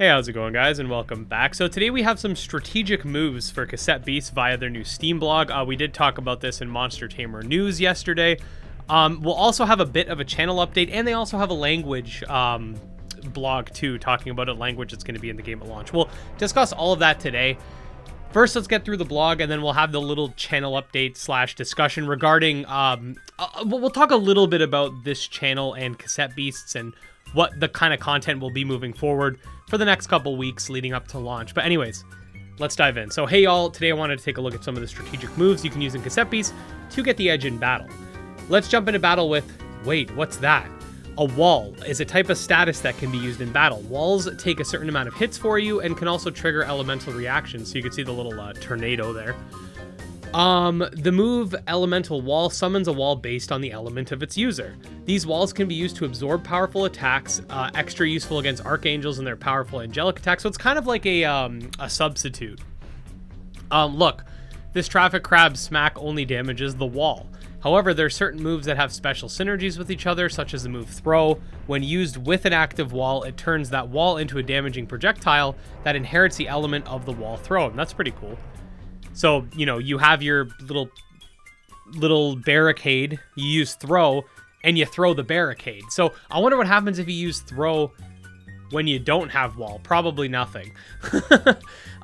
Hey, how's it going, guys, and welcome back. So today we have some strategic moves for Cassette Beasts via their new Steam blog. We did talk about this in Monster Tamer News yesterday. We'll also have a bit of a channel update, and they also have a language blog too, talking about a language that's going to be in the game at launch. We'll discuss all of that today. First, let's get through the blog, and then we'll have the little channel update / discussion regarding... we'll talk a little bit about this channel and Cassette Beasts and what the kind of content will be moving forward for the next couple weeks leading up to launch. But anyways, let's dive in. So hey y'all, today I wanted to take a look at some of the strategic moves you can use in Cassette Beasts to get the edge in battle. Let's jump into battle with, wait, what's that? A wall is a type of status that can be used in battle. Walls take a certain amount of hits for you and can also trigger elemental reactions. So you can see the little tornado there. The move Elemental Wall summons a wall based on the element of its user. These walls can be used to absorb powerful attacks, extra useful against archangels and their powerful angelic attacks. So it's kind of like a substitute. Look, this traffic crab smack only damages the wall. However, there are certain moves that have special synergies with each other, such as the move Throw. When used with an active wall, it turns that wall into a damaging projectile that inherits the element of the wall throw. And that's pretty cool. So, you know, you have your little barricade, you use Throw, and you throw the barricade. So I wonder what happens if you use Throw when you don't have wall. Probably nothing. The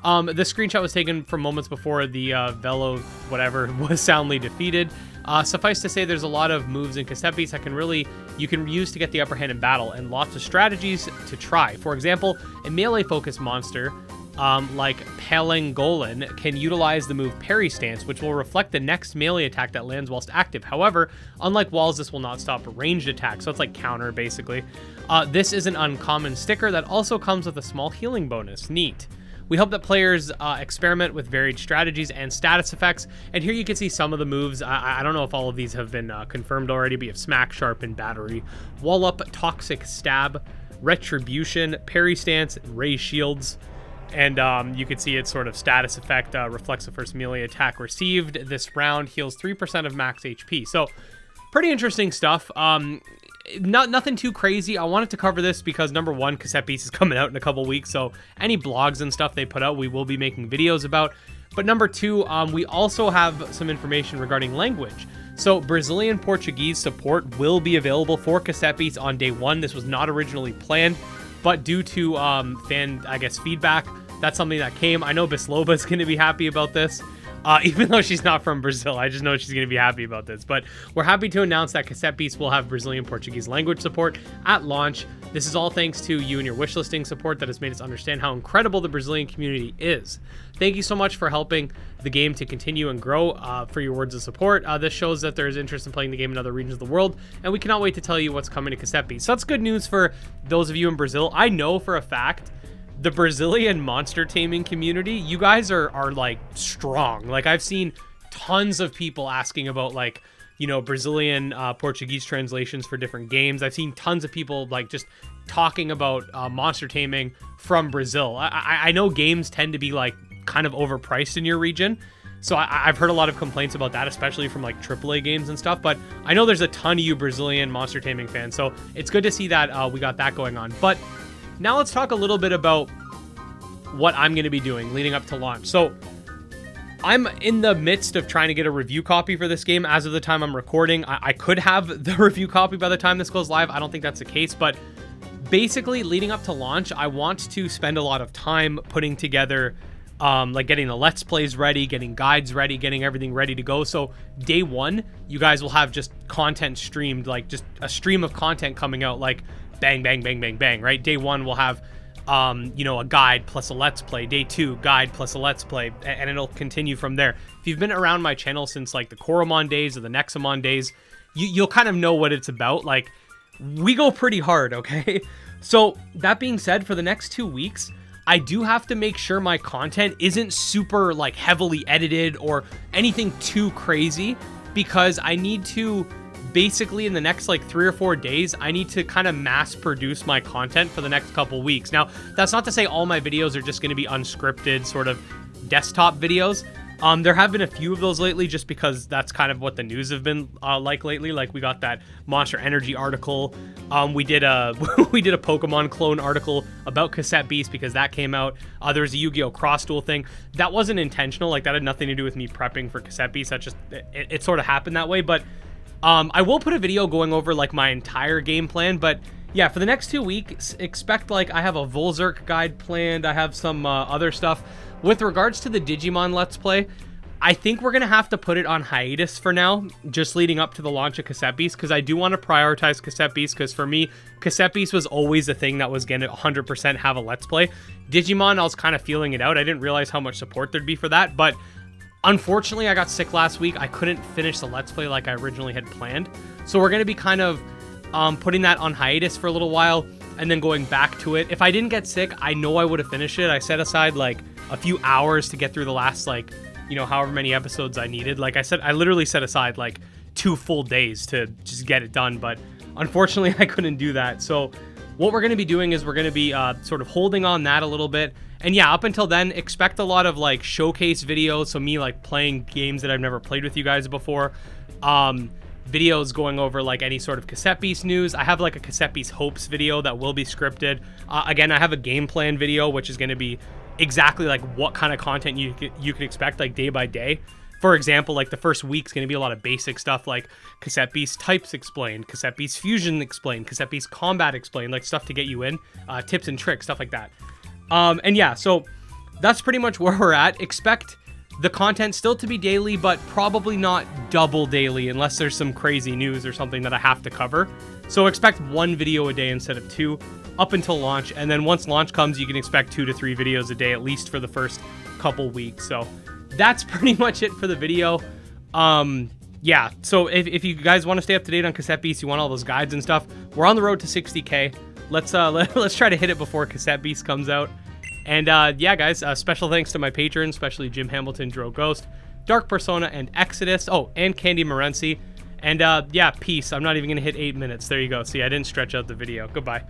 screenshot was taken from moments before the Velo whatever was soundly defeated. Suffice to say, there's a lot of moves in Cassette Beasts that you can use to get the upper hand in battle, and lots of strategies to try. For example, a melee-focused monster like Palangolin can utilize the move Parry Stance, which will reflect the next melee attack that lands whilst active. However, unlike walls, this will not stop a ranged attack, so it's like counter, basically. This is an uncommon sticker that also comes with a small healing bonus. Neat. We hope that players experiment with varied strategies and status effects, and here you can see some of the moves. I don't know if all of these have been confirmed already, but you have Smack, Sharp, and Battery, Wall Up, Toxic Stab, Retribution, Parry Stance, Ray Shields. And you can see its sort of status effect reflects the first melee attack received. This round heals 3% of max HP. So pretty interesting stuff. Nothing too crazy. I wanted to cover this because number one, Cassette Beasts is coming out in a couple weeks. So any blogs and stuff they put out, we will be making videos about. But number two, we also have some information regarding language. So Brazilian Portuguese support will be available for Cassette Beasts on day one. This was not originally planned, but due to fan, I guess, feedback, that's something that came. I know Bisloba is going to be happy about this, even though she's not from Brazil. I just know she's going to be happy about this. But we're happy to announce that Cassette Beasts will have Brazilian Portuguese language support at launch. This is all thanks to you and your wishlisting support that has made us understand how incredible the Brazilian community is. Thank you so much for helping the game to continue and grow, for your words of support. This shows that there is interest in playing the game in other regions of the world, and we cannot wait to tell you what's coming to Cassette Beasts. So that's good news for those of you in Brazil. I know for a fact the Brazilian monster taming community, you guys are like strong. Like I've seen tons of people asking about like, you know, Brazilian Portuguese translations for different games. I've seen tons of people like just talking about monster taming from Brazil. I know games tend to be like kind of overpriced in your region, so I've heard a lot of complaints about that, especially from like AAA games and stuff. But I know there's a ton of you Brazilian monster taming fans, so it's good to see that we got that going on. But now let's talk a little bit about what I'm going to be doing leading up to launch. So I'm in the midst of trying to get a review copy for this game. As of the time I'm recording, I could have the review copy by the time this goes live. I don't think that's the case, but basically leading up to launch, I want to spend a lot of time putting together like getting the Let's Plays ready, getting guides ready, getting everything ready to go. So day one, you guys will have just content streamed, like just a stream of content coming out like bang, bang, bang, bang, bang, right? Day one, we'll have, you know, a guide plus a Let's Play. Day two, guide plus a Let's Play, and it'll continue from there. If you've been around my channel since like the Coromon days or the Nexomon days, you'll kind of know what it's about. Like, we go pretty hard, okay? So that being said, for the next 2 weeks, I do have to make sure my content isn't super like heavily edited or anything too crazy, because I need to basically in the next like 3 or 4 days, I need to kind of mass produce my content for the next couple weeks. Now, that's not to say all my videos are just going to be unscripted sort of desktop videos. There have been a few of those lately just because that's kind of what the news have been like lately. Like we got that Monster Energy article. We did a we did a Pokemon clone article about Cassette Beasts because that came out. There's a Yu-Gi-Oh! Cross Duel thing. That wasn't intentional. Like that had nothing to do with me prepping for Cassette Beasts. That just, it sort of happened that way. But I will put a video going over like my entire game plan. But yeah, for the next 2 weeks, expect like I have a Volzerk guide planned. I have some other stuff. With regards to the Digimon Let's Play, I think we're going to have to put it on hiatus for now, just leading up to the launch of Cassette Beasts, because I do want to prioritize Cassette Beasts, because for me, Cassette Beasts was always the thing that was going to 100% have a Let's Play. Digimon, I was kind of feeling it out. I didn't realize how much support there'd be for that, but unfortunately, I got sick last week. I couldn't finish the Let's Play like I originally had planned. So we're going to be kind of putting that on hiatus for a little while, and then going back to it. If I didn't get sick, I know I would have finished it. I set aside like a few hours to get through the last, like, you know, however many episodes I needed. Like I said, I literally set aside like 2 full days to just get it done, but unfortunately I couldn't do that. So what we're going to be doing is we're going to be sort of holding on that a little bit. And yeah, up until then, expect a lot of like showcase videos. So me like playing games that I've never played with you guys before. Videos going over like any sort of Cassette Beast news. I have like a Cassette Beast Hopes video that will be scripted. Again, I have a game plan video, which is going to be exactly like what kind of content you could expect like day by day. For example, like the first week's going to be a lot of basic stuff like Cassette Beast types explained, Cassette Beast fusion explained, Cassette Beast combat explained, like stuff to get you in, tips and tricks, stuff like that. And yeah, so that's pretty much where we're at. Expect the content still to be daily, but probably not double daily unless there's some crazy news or something that I have to cover. So expect 1 video a day instead of 2 up until launch. And then once launch comes, you can expect 2 to 3 videos a day, at least for the first couple weeks. So that's pretty much it for the video. Yeah, so if you guys want to stay up to date on Cassette Beasts, you want all those guides and stuff, we're on the road to 60K. Let's try to hit it before Cassette Beasts comes out. And yeah, guys, special thanks to my patrons, especially Jim Hamilton, Dro Ghost, Dark Persona, and Exodus. Oh, and Candy Morency. And yeah, peace. I'm not even going to hit 8 minutes. There you go. See, I didn't stretch out the video. Goodbye.